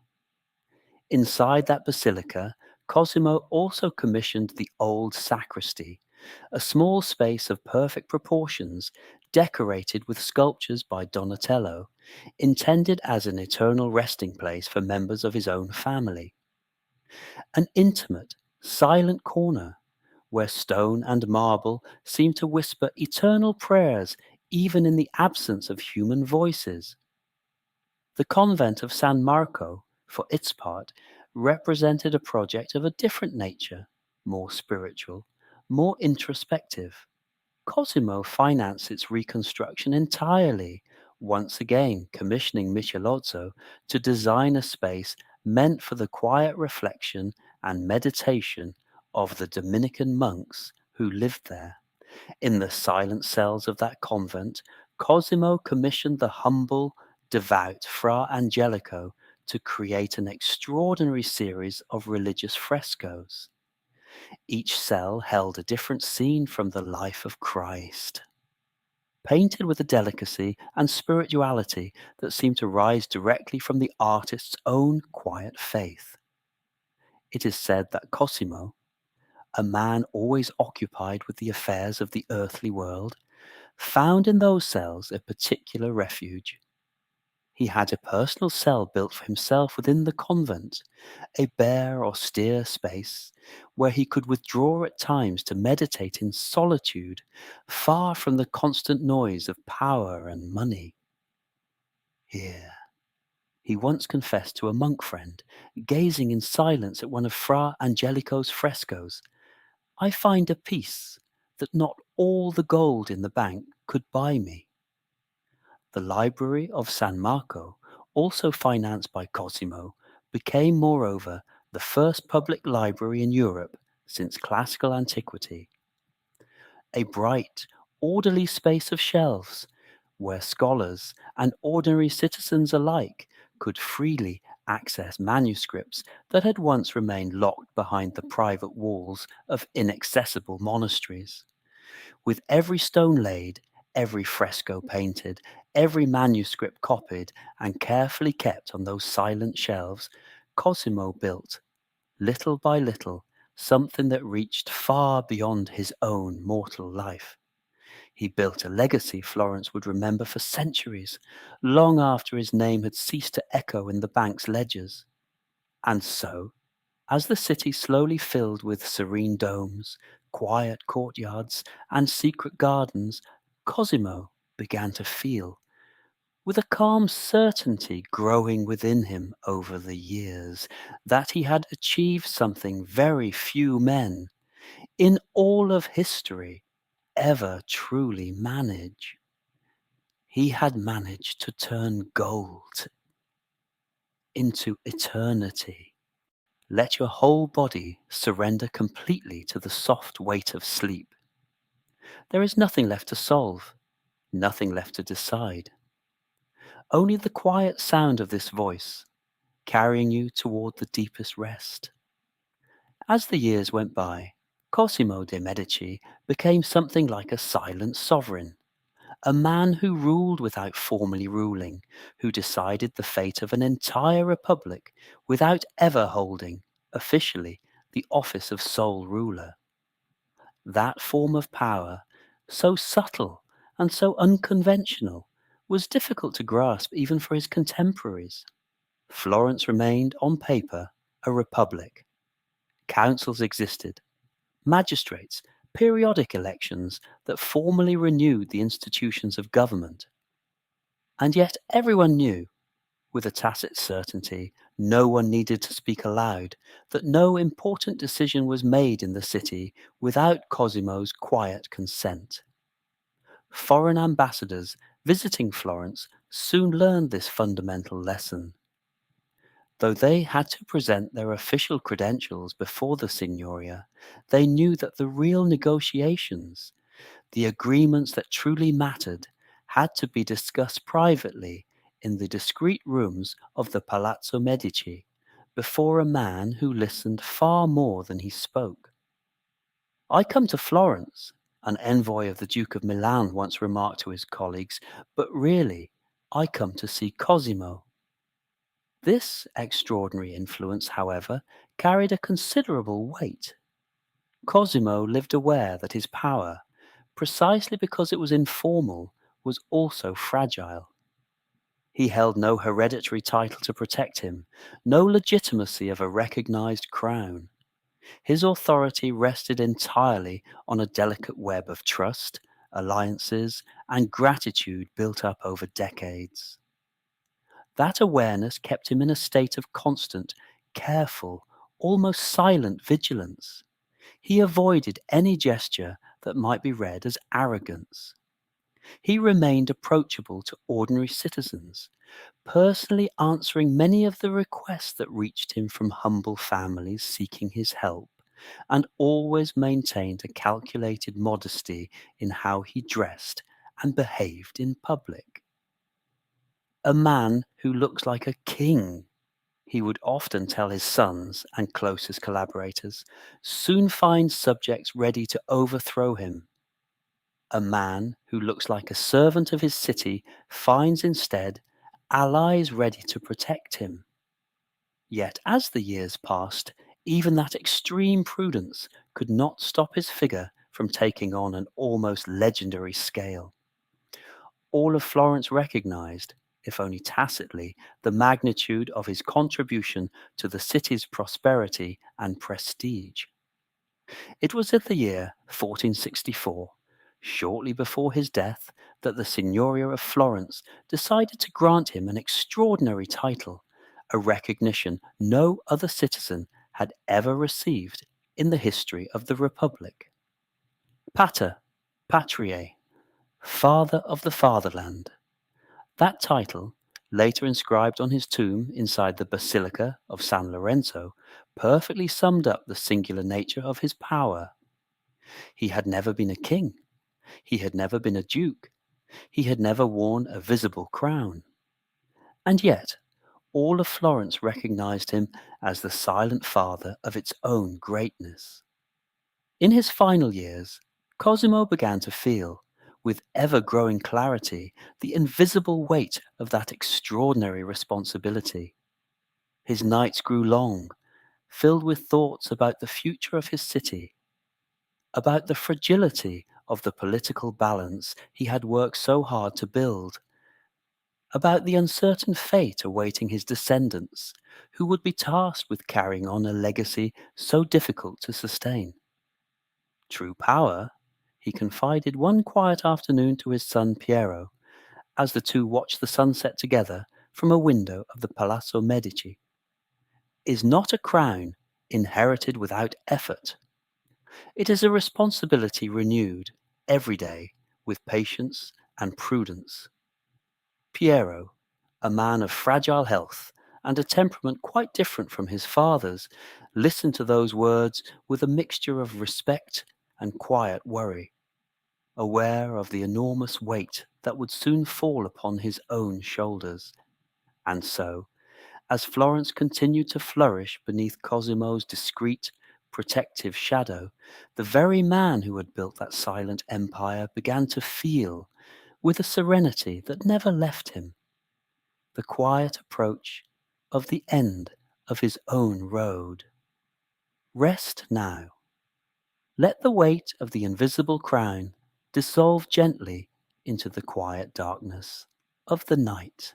Inside that basilica, Cosimo also commissioned the old sacristy, a small space of perfect proportions decorated with sculptures by Donatello, intended as an eternal resting place for members of his own family. An intimate, silent corner where stone and marble seemed to whisper eternal prayers even in the absence of human voices. The convent of San Marco, for its part, represented a project of a different nature, more spiritual, more introspective. Cosimo financed its reconstruction entirely, once again commissioning Michelozzo to design a space meant for the quiet reflection and meditation of the Dominican monks who lived there. In the silent cells of that convent, Cosimo commissioned the humble, devout Fra Angelico to create an extraordinary series of religious frescoes. Each cell held a different scene from the life of Christ, painted with a delicacy and spirituality that seemed to rise directly from the artist's own quiet faith. It is said that Cosimo, a man always occupied with the affairs of the earthly world, found in those cells a particular refuge. He had a personal cell built for himself within the convent, a bare, austere space where he could withdraw at times to meditate in solitude, far from the constant noise of power and money. Here, he once confessed to a monk friend, gazing in silence at one of Fra Angelico's frescoes, "I find a peace that not all the gold in the bank could buy me." The library of San Marco, also financed by Cosimo, became moreover the first public library in Europe since classical antiquity. A bright, orderly space of shelves, where scholars and ordinary citizens alike could freely access manuscripts that had once remained locked behind the private walls of inaccessible monasteries. With every stone laid, every fresco painted, every manuscript copied and carefully kept on those silent shelves, Cosimo built, little by little, something that reached far beyond his own mortal life. He built a legacy Florence would remember for centuries, long after his name had ceased to echo in the bank's ledgers. And so, as the city slowly filled with serene domes, quiet courtyards, and secret gardens, Cosimo began to feel, with a calm certainty growing within him over the years, that he had achieved something very few men, in all of history, ever truly manage. He had managed to turn gold into eternity. Let your whole body surrender completely to the soft weight of sleep. There is nothing left to solve, nothing left to decide. Only the quiet sound of this voice, carrying you toward the deepest rest. As the years went by, Cosimo de Medici became something like a silent sovereign, a man who ruled without formally ruling, who decided the fate of an entire republic without ever holding, officially, the office of sole ruler. That form of power, so subtle and so unconventional, was difficult to grasp even for his contemporaries. Florence remained, on paper, a republic. Councils existed, magistrates, periodic elections that formally renewed the institutions of government. And yet everyone knew, with a tacit certainty no one needed to speak aloud, that no important decision was made in the city without Cosimo's quiet consent. Foreign ambassadors visiting Florence soon learned this fundamental lesson. Though they had to present their official credentials before the Signoria, they knew that the real negotiations, the agreements that truly mattered, had to be discussed privately in the discreet rooms of the Palazzo Medici, before a man who listened far more than he spoke. "I come to Florence," an envoy of the Duke of Milan once remarked to his colleagues, "but really, I come to see Cosimo." This extraordinary influence, however, carried a considerable weight. Cosimo lived aware that his power, precisely because it was informal, was also fragile. He held no hereditary title to protect him, no legitimacy of a recognized crown. His authority rested entirely on a delicate web of trust, alliances, and gratitude built up over decades. That awareness kept him in a state of constant, careful, almost silent vigilance. He avoided any gesture that might be read as arrogance. He remained approachable to ordinary citizens, personally answering many of the requests that reached him from humble families seeking his help, and always maintained a calculated modesty in how he dressed and behaved in public. "A man who looks like a king," he would often tell his sons and closest collaborators, "soon finds subjects ready to overthrow him. A man who looks like a servant of his city finds instead allies ready to protect him." Yet as the years passed, even that extreme prudence could not stop his figure from taking on an almost legendary scale. All of Florence recognized, if only tacitly, the magnitude of his contribution to the city's prosperity and prestige. It was in the year 1464, shortly before his death, that the Signoria of Florence decided to grant him an extraordinary title, a recognition no other citizen had ever received in the history of the Republic. Pater, Patriae, Father of the Fatherland. That title, later inscribed on his tomb inside the Basilica of San Lorenzo, perfectly summed up the singular nature of his power. He had never been a king. He had never been a duke. He had never worn a visible crown. And yet, all of Florence recognized him as the silent father of its own greatness. In his final years, Cosimo began to feel, with ever-growing clarity, the invisible weight of that extraordinary responsibility. His nights grew long, filled with thoughts about the future of his city, about the fragility of the political balance he had worked so hard to build, about the uncertain fate awaiting his descendants, who would be tasked with carrying on a legacy so difficult to sustain. True power, he confided one quiet afternoon to his son Piero, as the two watched the sunset together from a window of the Palazzo Medici, is not a crown inherited without effort. It is a responsibility renewed every day with patience and prudence. Piero, a man of fragile health and a temperament quite different from his father's, listened to those words with a mixture of respect and quiet worry, aware of the enormous weight that would soon fall upon his own shoulders. And so, as Florence continued to flourish beneath Cosimo's discreet, protective shadow, the very man who had built that silent empire began to feel, with a serenity that never left him, the quiet approach of the end of his own road. Rest now. Let the weight of the invisible crown dissolve gently into the quiet darkness of the night.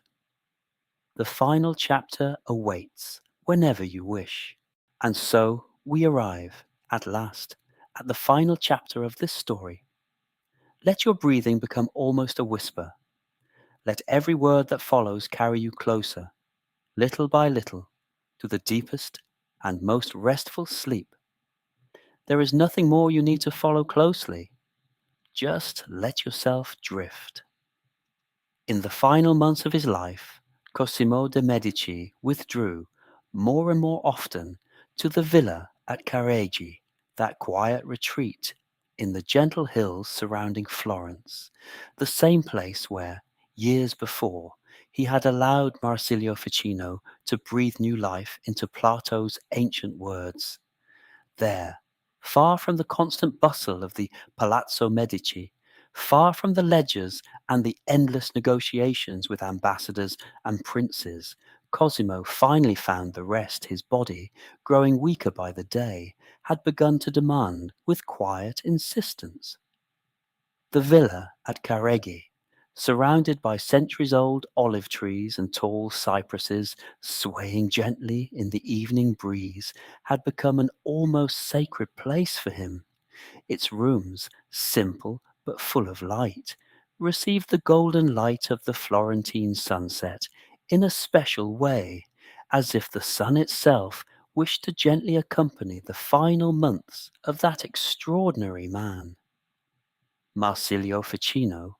The final chapter awaits whenever you wish. And so we arrive, at last, at the final chapter of this story. Let your breathing become almost a whisper. Let every word that follows carry you closer, little by little, to the deepest and most restful sleep. There is nothing more you need to follow closely. Just let yourself drift. In the final months of his life, Cosimo de Medici withdrew more and more often to the villa at Careggi, that quiet retreat in the gentle hills surrounding Florence, the same place where, years before, he had allowed Marsilio Ficino to breathe new life into Plato's ancient words. There, far from the constant bustle of the Palazzo Medici, far from the ledgers and the endless negotiations with ambassadors and princes, Cosimo finally found the rest his body, growing weaker by the day, had begun to demand with quiet insistence. The villa at Careggi, surrounded by centuries-old olive trees and tall cypresses swaying gently in the evening breeze, had become an almost sacred place for him. Its rooms, simple but full of light, received the golden light of the Florentine sunset in a special way, as if the sun itself wished to gently accompany the final months of that extraordinary man. Marsilio Ficino,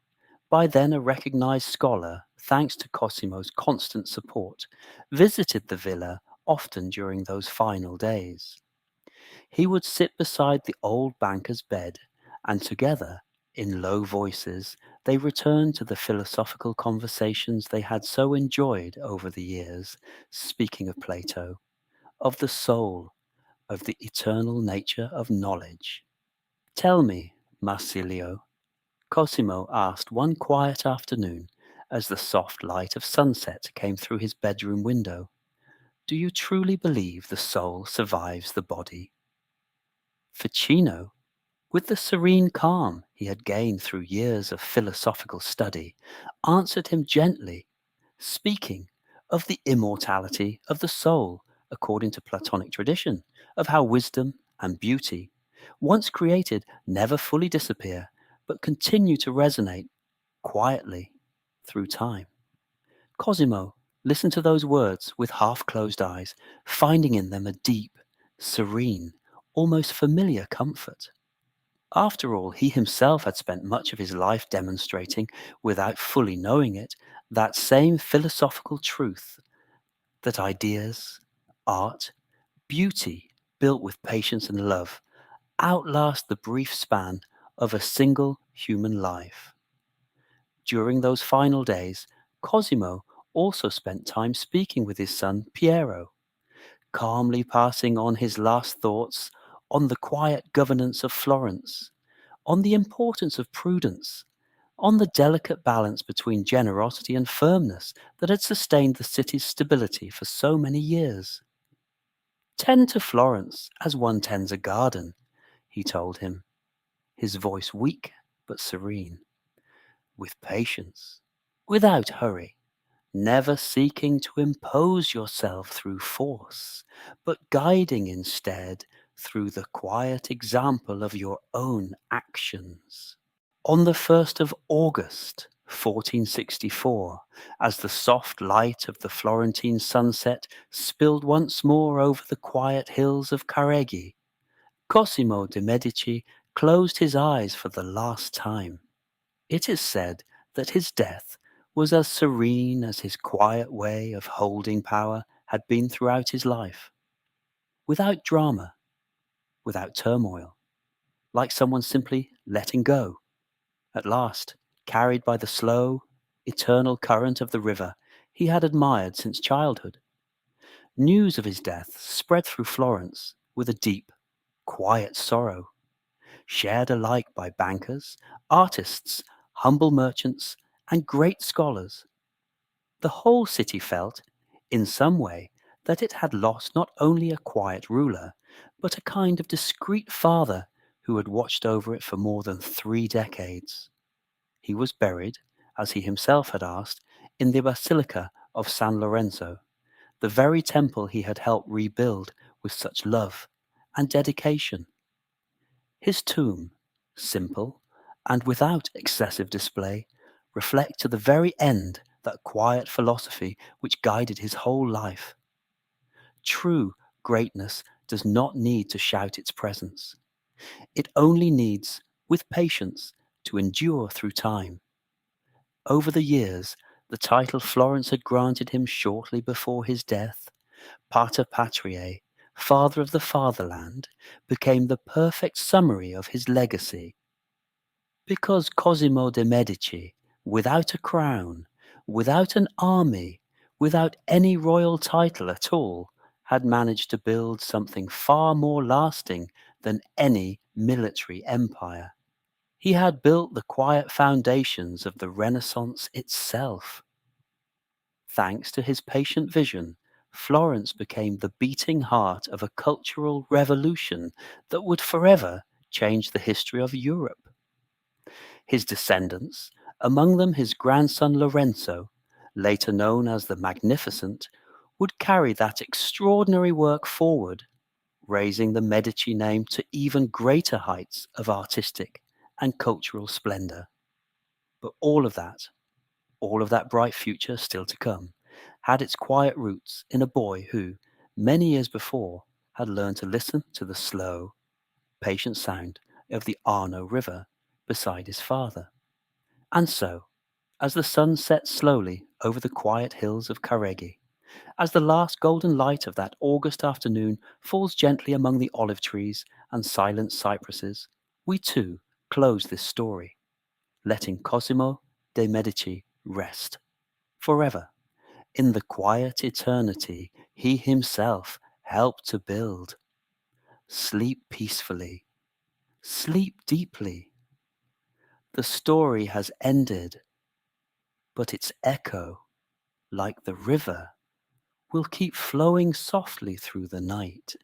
by then a recognized scholar thanks to Cosimo's constant support, visited the villa often during those final days. He would sit beside the old banker's bed, and together, in low voices, they returned to the philosophical conversations they had so enjoyed over the years, speaking of Plato, of the soul, of the eternal nature of knowledge. "Tell me, Marsilio," Cosimo asked one quiet afternoon, as the soft light of sunset came through his bedroom window, "do you truly believe the soul survives the body?" Ficino, with the serene calm he had gained through years of philosophical study, answered him gently, speaking of the immortality of the soul according to Platonic tradition, of how wisdom and beauty, once created, never fully disappear, but continue to resonate quietly through time. Cosimo listened to those words with half-closed eyes, finding in them a deep, serene, almost familiar comfort. After all, he himself had spent much of his life demonstrating, without fully knowing it, that same philosophical truth, that ideas, art, beauty, built with patience and love, outlast the brief span of a single human life. During those final days, Cosimo also spent time speaking with his son Piero, calmly passing on his last thoughts on the quiet governance of Florence, on the importance of prudence, on the delicate balance between generosity and firmness that had sustained the city's stability for so many years. "Tend to Florence as one tends a garden," he told him, his voice weak but serene, "with patience, without hurry, never seeking to impose yourself through force, but guiding instead through the quiet example of your own actions." On the 1st of August, 1464, as the soft light of the Florentine sunset spilled once more over the quiet hills of Careggi, Cosimo de Medici closed his eyes for the last time. It is said that his death was as serene as his quiet way of holding power had been throughout his life. Without drama, without turmoil, like someone simply letting go. At last, carried by the slow, eternal current of the river he had admired since childhood. News of his death spread through Florence with a deep, quiet sorrow, shared alike by bankers, artists, humble merchants, and great scholars. The whole city felt, in some way, that it had lost not only a quiet ruler, but a kind of discreet father who had watched over it for more than 3 decades. He was buried, as he himself had asked, in the Basilica of San Lorenzo, the very temple he had helped rebuild with such love and dedication. His tomb, simple and without excessive display, reflects to the very end that quiet philosophy which guided his whole life. True greatness does not need to shout its presence. It only needs, with patience, to endure through time. Over the years, the title Florence had granted him shortly before his death, Pater Patriae, Father of the Fatherland, became the perfect summary of his legacy. Because Cosimo de Medici, without a crown, without an army, without any royal title at all, had managed to build something far more lasting than any military empire. He had built the quiet foundations of the Renaissance itself. Thanks to his patient vision, Florence became the beating heart of a cultural revolution that would forever change the history of Europe. His descendants, among them his grandson Lorenzo, later known as the Magnificent, would carry that extraordinary work forward, raising the Medici name to even greater heights of artistic and cultural splendor. But all of that bright future still to come, had its quiet roots in a boy who, many years before, had learned to listen to the slow, patient sound of the Arno River beside his father. And so, as the sun sets slowly over the quiet hills of Careggi, as the last golden light of that August afternoon falls gently among the olive trees and silent cypresses, we too close this story, letting Cosimo de Medici rest forever in the quiet eternity he himself helped to build. Sleep peacefully, sleep deeply. The story has ended, but its echo, like the river, will keep flowing softly through the night,